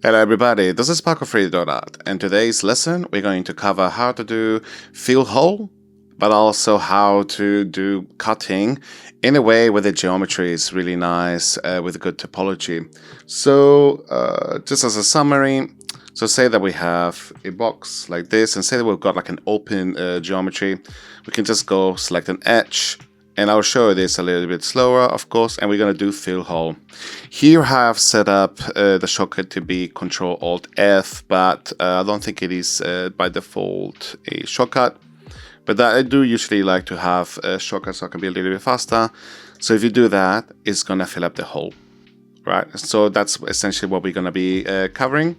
Hello everybody, this is Parker3.art, and today's lesson we're going to cover how to do fill hole, but also how to do cutting in a way where the geometry is really nice with good topology. So just as a summary, so say that we have a box like this, and say that we've got like an open geometry. We can just go select an edge, and I'll show this a little bit slower, of course, and we're going to do fill hole. Here I have set up the shortcut to be Ctrl-Alt-F, but I don't think it is by default a shortcut. But I do usually like to have a shortcut so I can be a little bit faster. So if you do that, it's going to fill up the hole, right? So that's essentially what we're going to be covering.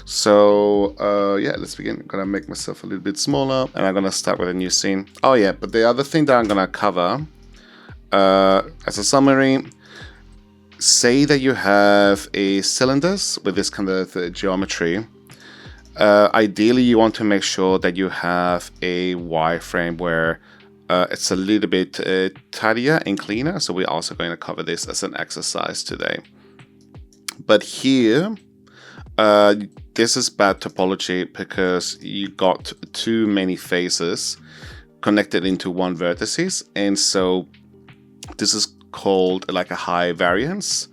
So yeah, let's begin. I'm going to make myself a little bit smaller, and I'm going to start with a new scene. Oh yeah, but the other thing that I'm going to cover as a summary, say that you have a cylinders with this kind of geometry. Ideally, you want to make sure that you have a wireframe where it's a little bit tidier and cleaner. So we're also going to cover this as an exercise today. But here, this is bad topology because you got too many faces connected into one vertices, and so this is called like a high variance,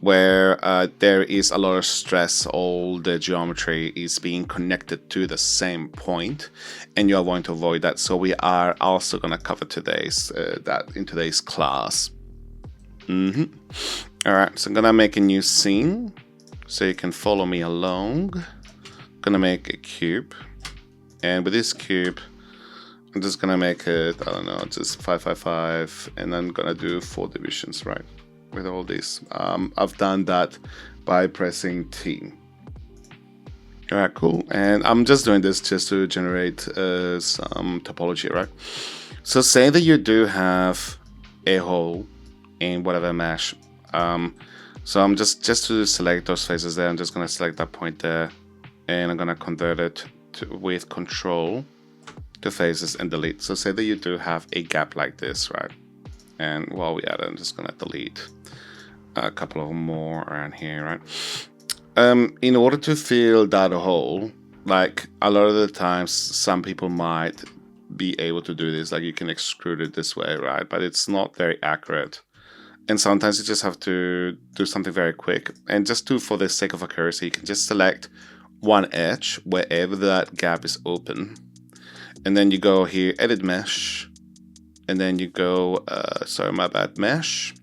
where there is a lot of stress. All the geometry is being connected to the same point, and you are going to avoid that. So we are also going to cover that in today's class. All right, so I'm gonna make a new scene so you can follow me along. I'm gonna make a cube, and with this cube, I'm just gonna make it, I don't know, just 5, 5, 5, and I'm gonna do 4 divisions, right? With all these. I've done that by pressing T. Alright, cool. And I'm just doing this just to generate some topology, right? So say that you do have a hole in whatever mesh. So I'm just to select those faces there, I'm just gonna select that point there, and I'm gonna convert it with Control to faces and delete. So say that you do have a gap like this, right? And while we're at it, I'm just gonna delete a couple of more around here, right? In order to fill that hole, like a lot of the times, some people might be able to do this, like you can extrude it this way, right? But it's not very accurate. And sometimes you just have to do something very quick. And just for the sake of accuracy, you can just select one edge wherever that gap is open. And then you go here, edit mesh. And then you go, sorry, my bad, mesh.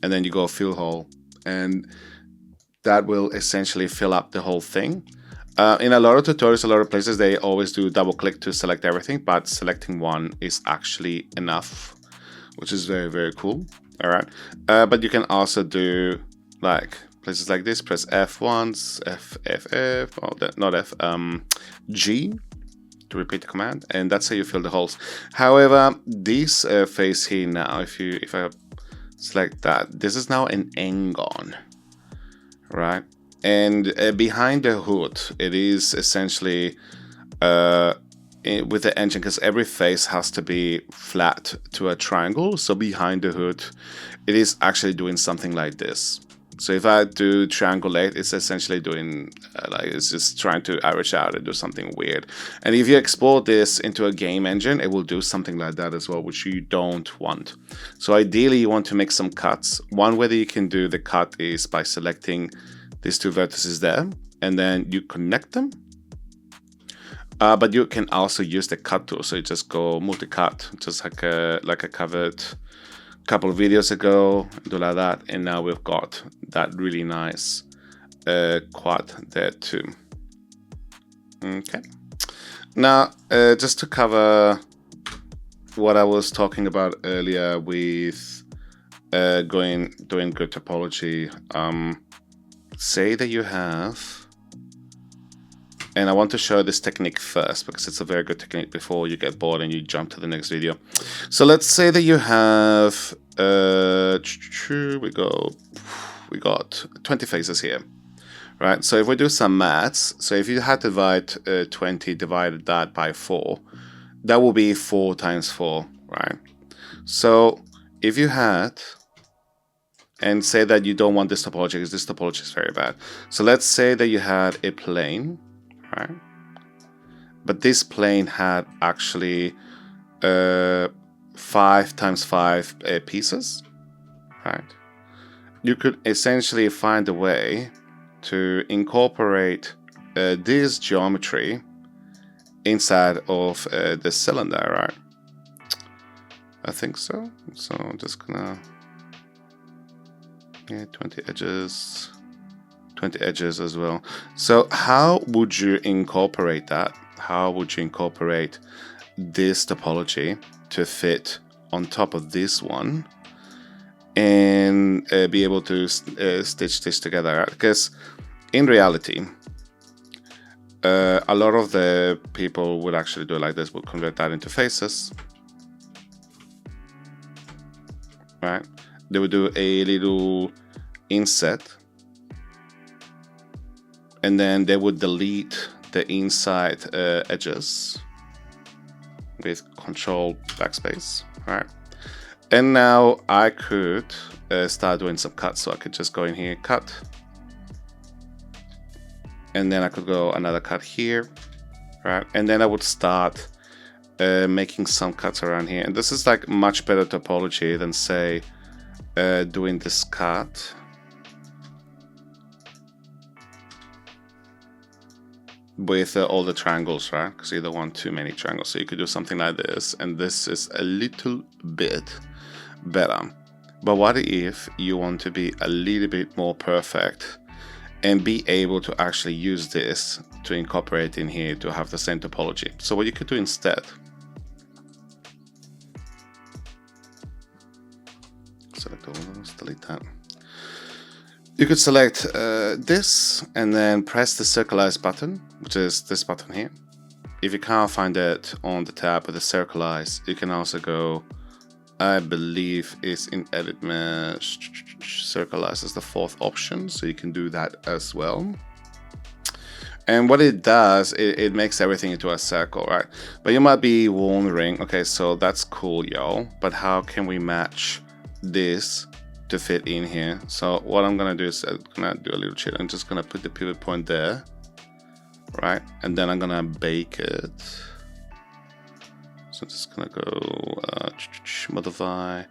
And then you go fill hole. And that will essentially fill up the whole thing. In a lot of tutorials, a lot of places, they always do double click to select everything. But selecting one is actually enough, which is very, very cool. All right, but you can also do like places like this. Press F once, G to repeat the command, and that's how you fill the holes. However, this face here now, if I select that, this is now an N-gon, right? And behind the hood, it is essentially with the engine, because every face has to be flat to a triangle. So behind the hood, it is actually doing something like this. So if I do triangulate, it's essentially doing like it's just trying to average out and do something weird. And if you export this into a game engine, it will do something like that as well, which you don't want. So ideally, you want to make some cuts. One way that you can do the cut is by selecting these 2 vertices there, and then you connect them. But you can also use the cut tool, so you just go multi-cut, just like I covered a couple of videos ago, do like that, and now we've got that really nice quad there too. Okay. Now, just to cover what I was talking about earlier with doing good topology, say that you have. And I want to show this technique first because it's a very good technique before you get bored and you jump to the next video. So let's say that you have, we got 20 faces here, right? So if we do some maths, so if you had to divide 20 divided that by 4, that will be 4 times 4, right? So if you had and say that you don't want this topology because this topology is very bad. So let's say that you had a plane, right? But this plane had actually 5 times 5 pieces, right? You could essentially find a way to incorporate this geometry inside of the cylinder, right? I think so. So I'm just gonna, yeah, 20 edges as well. So how would you incorporate that? How would you incorporate this topology to fit on top of this one and be able to stitch this together, right? Because in reality, a lot of the people would actually do it like this, would convert that into faces, right? They would do a little inset, and then they would delete the inside edges with Control backspace, right? And now I could start doing some cuts. So I could just go in here, cut, and then I could go another cut here, right? And then I would start making some cuts around here. And this is like much better topology than say doing this cut. With all the triangles, right? Because you don't want too many triangles. So you could do something like this, and this is a little bit better. But what if you want to be a little bit more perfect and be able to actually use this to incorporate in here to have the same topology? So what you could do instead, select all of those, delete that. You could select this and then press the Circularize button, which is this button here. If you can't find it on the tab with the Circularize, you can also go, I believe it's in Edit Mesh, Circularize is the 4th option, so you can do that as well. And what it does, it makes everything into a circle, right? But you might be wondering, okay, so that's cool, yo, but how can we match this to fit in here? So what I'm gonna do is I'm gonna do a little cheat. I'm just gonna put the pivot point there, right? And then I'm gonna bake it. So I'm just gonna go modify,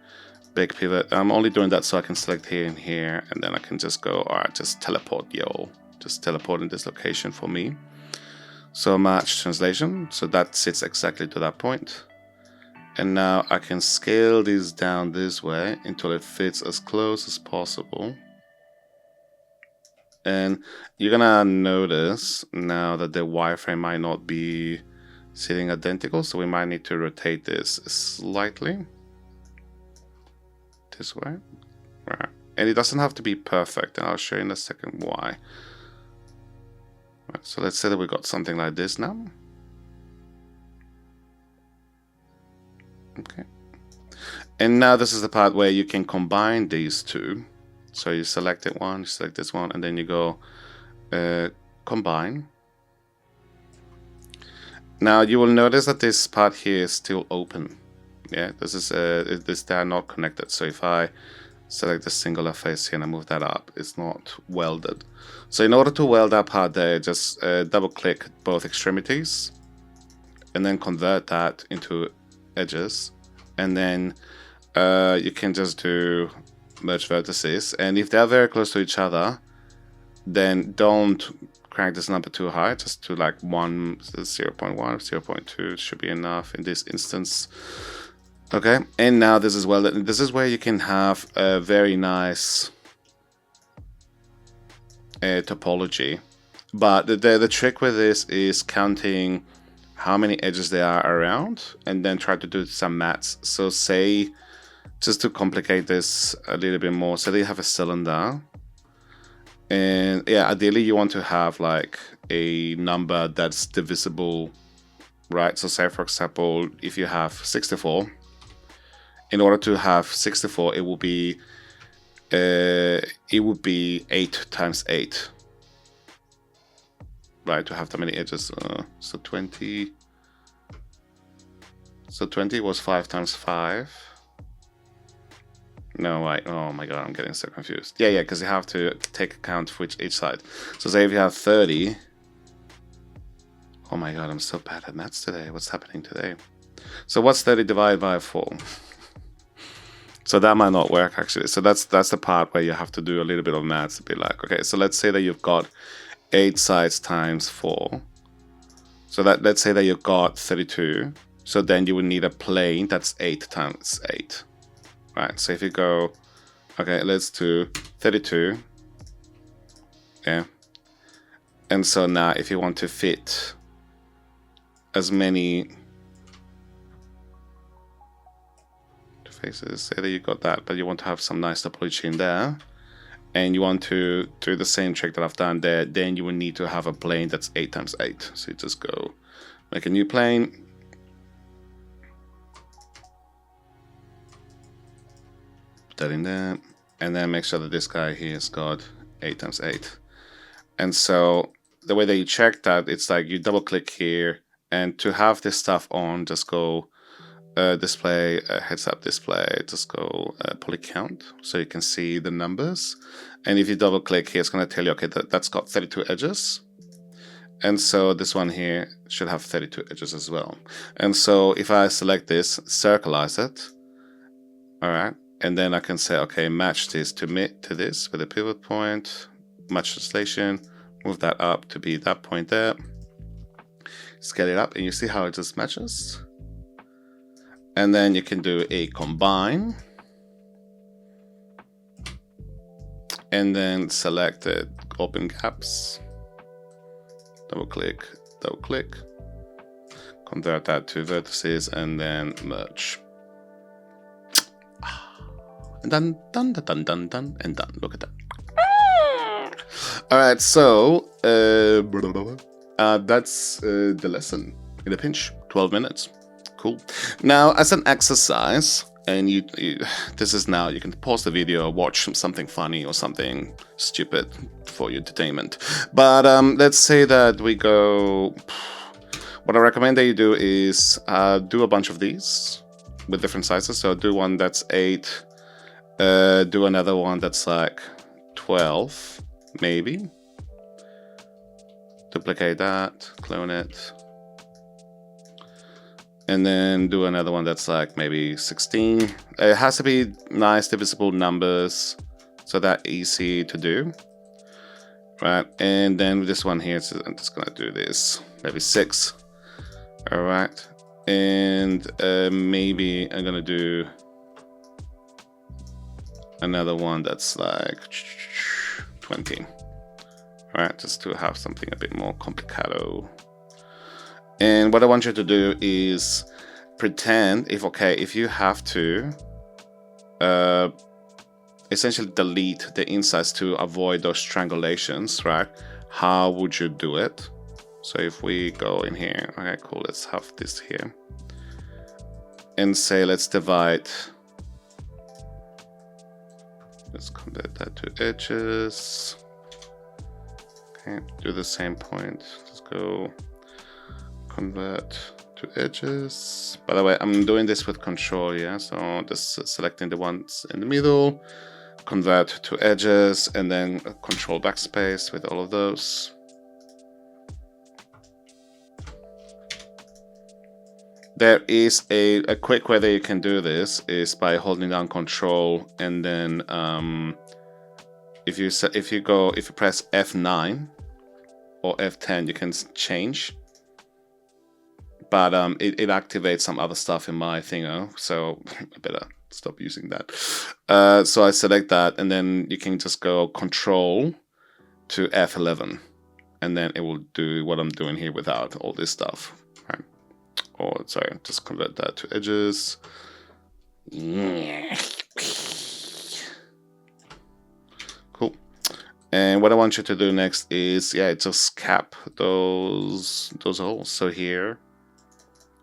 bake pivot. I'm only doing that so I can select here and here, and then I can just go, all right, just teleport, yo. Just teleport in this location for me. So match translation. So that sits exactly to that point. And now I can scale this down this way until it fits as close as possible. And you're gonna notice now that the wireframe might not be sitting identical, so we might need to rotate this slightly this way. Right. And it doesn't have to be perfect, and I'll show you in a second why. Right, so let's say that we got something like this now. Okay. And now this is the part where you can combine these two. So you select it one, you select this one, and then you go combine. Now you will notice that this part here is still open. Yeah, this is they are not connected. So if I select the singular face here and I move that up, it's not welded. So in order to weld that part there, just double click both extremities and then convert that into edges, and then you can just do merge vertices, and if they're very close to each other, then don't crank this number too high, just to like 0.1, 0.2 should be enough in this instance. Okay, and now this is welded. This is where you can have a very nice topology, but the trick with this is counting how many edges there are around and then try to do some maths. So say, just to complicate this a little bit more, so they have a cylinder, and yeah, ideally you want to have like a number that's divisible, right? So say for example, if you have 64, in order to have 64, it will be 8 times 8. Right, to have that many edges. So 20. So 20 was 5 times 5. No, wait. Oh my god, I'm getting so confused. Yeah, because you have to take account for each side. So say if you have 30. Oh my god, I'm so bad at maths today. What's happening today? So what's 30 divided by 4? So that might not work actually. So that's the part where you have to do a little bit of maths to be like, okay, so let's say that you've got 8 sides times 4. So that let's say that you've got 32. So then you would need a plane that's 8 times 8. Right, so if you go, okay, let's do 32. Yeah. And so now if you want to fit as many faces, say that you got that, but you want to have some nice topology in there, and you want to do the same trick that I've done there, then you will need to have a plane that's 8 times 8. So you just go make a new plane. Put that in there, and then make sure that this guy here has got 8 times 8. And so the way that you check that, it's like you double click here, and to have this stuff on, just go display, heads up display, just go poly count so you can see the numbers. And if you double click here, it's going to tell you, okay, that's got 32 edges. And so this one here should have 32 edges as well. And so if I select this, circularize it, all right, and then I can say, okay, match this to this with a pivot point, match translation, move that up to be that point there, scale it up, and you see how it just matches. And then you can do a combine, and then select it, open gaps, double click, convert that to vertices, and then merge. And done, and done. Look at that. All right, so that's the lesson in a pinch, 12 minutes. Cool. Now, as an exercise, and this is now, you can pause the video or watch something funny or something stupid for your entertainment. But let's say that we go, what I recommend that you do is do a bunch of these with different sizes. So do one that's 8, do another one that's like 12, maybe. Duplicate that, clone it. And then do another one that's like maybe 16. It has to be nice divisible numbers, so that easy to do. Right, and then with this one here, so I'm just gonna do this, maybe 6. All right, and maybe I'm gonna do another one that's like 20. All right, just to have something a bit more complicado. And what I want you to do is pretend if you have to essentially delete the insides to avoid those strangulations, right? How would you do it? So if we go in here, okay, cool, let's have this here. And say, let's divide. Let's convert that to edges. Okay, do the same point. Let's go. Convert to edges. By the way, I'm doing this with control, yeah, so just selecting the ones in the middle, convert to edges, and then control backspace with all of those. There is a quick way that you can do this is by holding down control, and then if you press F9 or F10, you can change. But it activates some other stuff in my thingo, so I better stop using that. So I select that, and then you can just go Control to F11, and then it will do what I'm doing here without all this stuff. Right? Or sorry, just convert that to edges. Cool. And what I want you to do next is, just cap those holes. So here,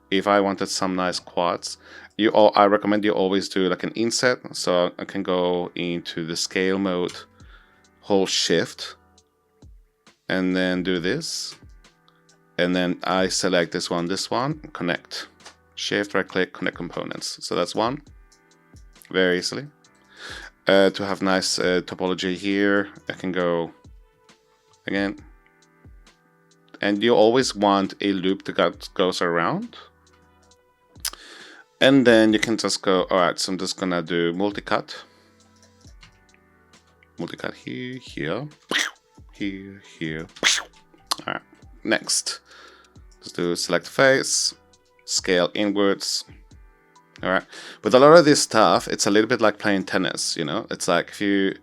if I wanted some nice quads, I recommend you always do like an inset. So I can go into the scale mode, hold shift, and then do this. And then I select this one, connect. Shift, right click, connect components. So that's one, very easily. To have nice topology here, I can go again. And you always want a loop that goes around. And then you can just go, all right, so I'm just gonna do multi-cut. Multi-cut here, here, here, here. All right, next. Let's do select face, scale inwards. All right, with a lot of this stuff, it's a little bit like playing tennis, you know? It's like if you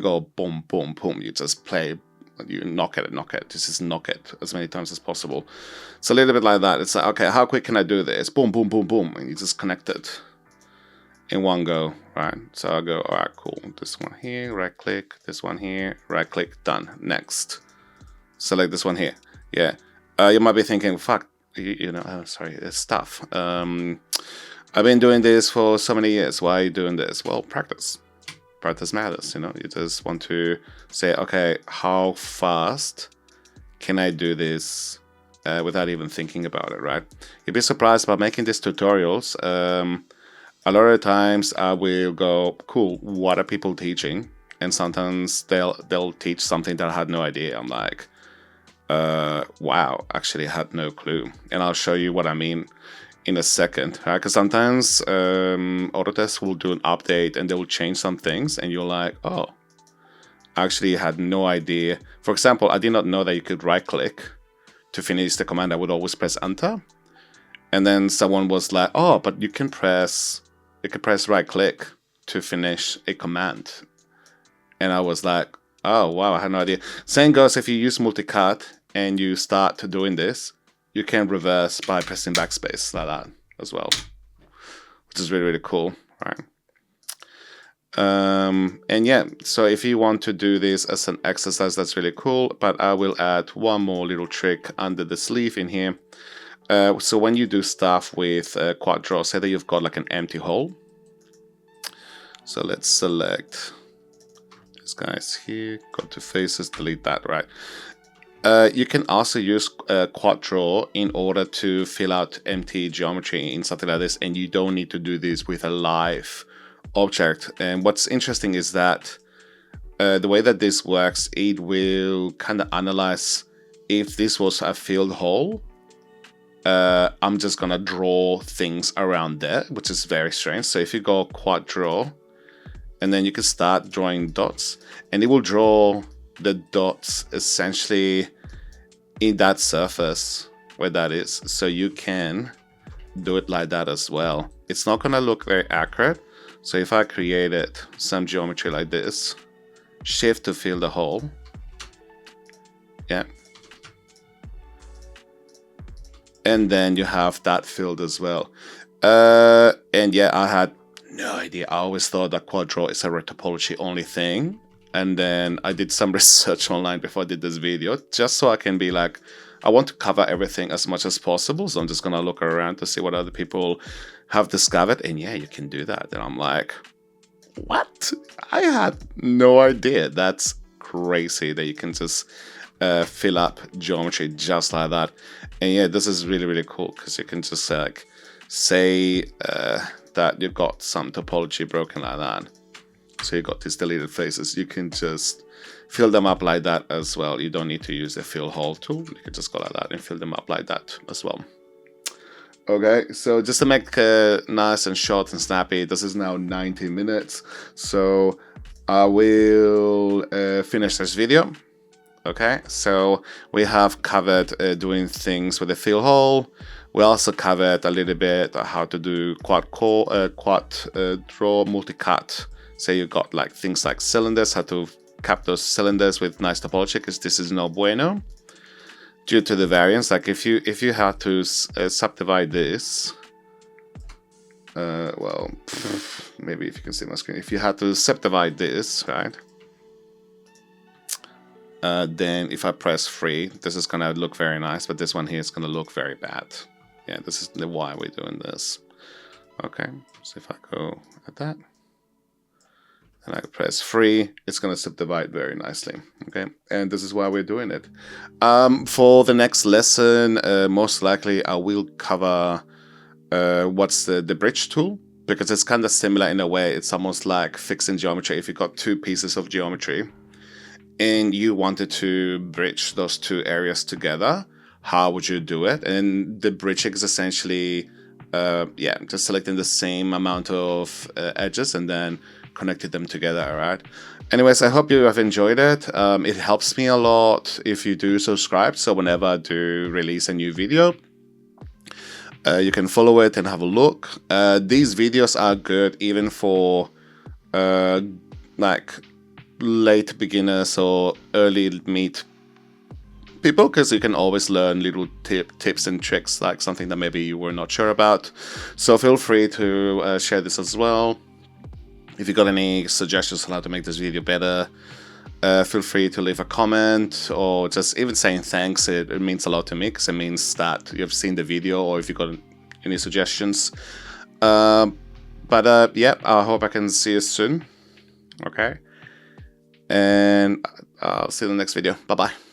go boom, boom, boom, you just play, you knock it, just knock it as many times as possible. It's a little bit like that. It's like, okay, how quick can I do this? Boom, boom, boom, boom, and you just connect it in one go, right? So I'll go, all right, cool. This one here, right click, this one here, right click, done. Next. Select this one here. Yeah. You might be thinking, fuck, you know, sorry, it's stuff. I've been doing this for so many years. Why are you doing this? Well, practice. Practice matters, you know. You just want to say, okay, how fast can I do this without even thinking about it, right? You'd be surprised by making these tutorials. A lot of times I will go, cool, what are people teaching? And sometimes they'll teach something that I had no idea. I'm like, wow, actually I had no clue. And I'll show you what I mean in a second, right? Because sometimes Autodesk will do an update and they will change some things and you're like, oh, I actually had no idea. For example, I did not know that you could right click to finish the command. I would always press enter. And then someone was like, oh, but you can press right click to finish a command. And I was like, oh, wow, I had no idea. Same goes if you use multi-cut and you start doing this, you can reverse by pressing backspace like that as well, which is really, really cool, right? And yeah, so if you want to do this as an exercise, that's really cool, but I will add one more little trick under the sleeve in here. So when you do stuff with quad draw, say that you've got like an empty hole. So let's select these guys here, go to faces, delete that, right? You can also use quad draw in order to fill out empty geometry in something like this, and you don't need to do this with a live object. And what's interesting is that the way that this works, it will kind of analyze if this was a filled hole. I'm just gonna draw things around there, which is very strange. So if you go quad draw, and then you can start drawing dots, and it will draw the dots essentially in that surface where that is, so you can do it like that as well. It's not gonna look very accurate. So if I created some geometry like this, shift to fill the hole, yeah, and then you have that filled as well. And yeah, I had no idea. I always thought that quad draw is a topology only thing. And then I did some research online before I did this video, just so I can be like, I want to cover everything as much as possible. So I'm just going to look around to see what other people have discovered. And yeah, you can do that. And I'm like, what? I had no idea. That's crazy that you can just fill up geometry just like that. And yeah, this is really, really cool because you can just like say that you've got some topology broken like that. So you got these deleted faces, you can just fill them up like that as well. You don't need to use the fill hole tool. You can just go like that and fill them up like that as well. Okay, so just to make nice and short and snappy, this is now 90 minutes. So I will finish this video. Okay, so we have covered doing things with the fill hole. We also covered a little bit how to do quad draw multi-cut. Say you got like things like cylinders, how to cap those cylinders with nice topology, because this is no bueno due to the variance. Like if you had to subdivide this, well, maybe if you can see my screen, if you had to subdivide this, right? Then if I press free, this is gonna look very nice, but this one here is gonna look very bad. Yeah, this is the why we're doing this. Okay, so if I go at that, and I press free, it's going to subdivide very nicely. Okay, and this is why we're doing it. For the next lesson, most likely I will cover what's the bridge tool, because it's kind of similar in a way. It's almost like fixing geometry. If you got two pieces of geometry and you wanted to bridge those two areas together, how would you do it? And the bridging is essentially yeah, just selecting the same amount of edges and then connected them together. All right. Anyways, I hope you have enjoyed it. It helps me a lot if you do subscribe, so whenever I do release a new video, you can follow it and have a look. These videos are good even for like late beginners or early meet people, because you can always learn little tips and tricks, like something that maybe you were not sure about. So feel free to share this as well. If you got any suggestions on how to make this video better, feel free to leave a comment, or just even saying thanks. It means a lot to me, because it means that you've seen the video, or if you got any suggestions. Yeah, I hope I can see you soon. Okay, and I'll see you in the next video. Bye bye.